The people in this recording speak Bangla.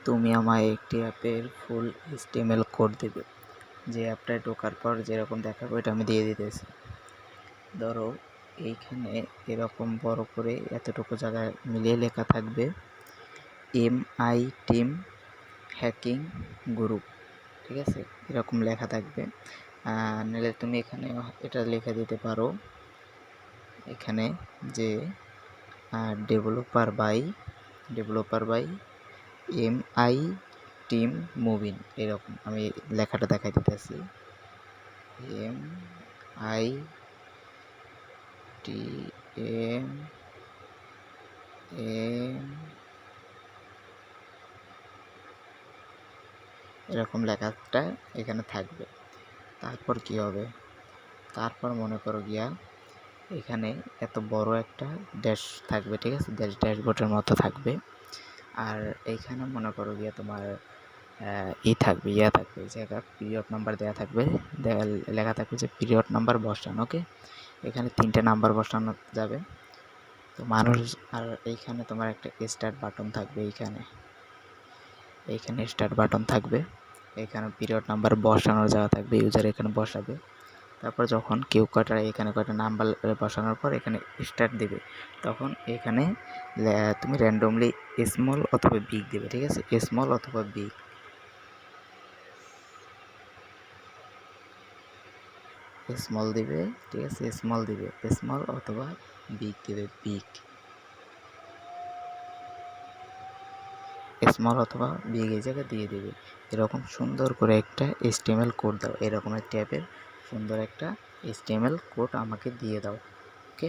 তুমি আমায় একটি অ্যাপের ফুল HTML কোড দেবে। যে অ্যাপটায় ঢোকার পর যেরকম দেখাবে ওইটা আমি দিয়ে দিতেছি। ধরো এইখানে এরকম বড় করে এতটুকু জায়গায় মিলিয়ে লেখা থাকবে MI টিম হ্যাকিং গ্রুপ, ঠিক আছে? এরকম লেখা থাকবে। নাহলে তুমি এখানে এটা লিখে দিতে পারো এখানে যে ডেভেলপার বাই MI টিম মুভিন, এরকম আমি লেখাটা দেখাই দিতেছি। MI TM এরকম লেখাটা এখানে থাকবে। তারপর কি হবে, তারপর মনে করো গিয়া এখানে এত বড় একটা ড্যাশ থাকবে, ঠিক আছে? ড্যাশবোর্ডের মতো থাকবে। আর এইখানে মনে করো গিয়া তোমার থাকবে জায়গা পিরিয়ড নাম্বার দেওয়া থাকবে, লেখা থাকবে যে পিরিয়ড নাম্বার বসানো। ওকে, এখানে 3টে নাম্বার বসানো যাবে তো মানুষ। আর এইখানে তোমার একটা স্টার্ট বাটন থাকবে, এইখানে স্টার্ট বাটন থাকবে, এখানে পিরিয়ড নাম্বার বসানোর জায়গা থাকবে, ইউজার এখানে বসাবে। তারপর যখন কেউ এখানে কয়টা নাম্বার বসানোর পর এখানে স্টার্ট দেবে, তখন এখানে তুমি র্যান্ডমলি স্মল অথবা বিগ দেবে, ঠিক আছে? স্মল অথবা বিগ, স্মল দিবে, ঠিক আছে? স্মল অথবা বিগ দিবে, স্মল অথবা বিগ এই জায়গায় দিয়ে দিবে। এরকম সুন্দর করে একটা HTML কোড দাও, এরকম একটা অ্যাপের সুন্দর একটা HTML কোড আমাকে দিয়ে দাও। ওকে।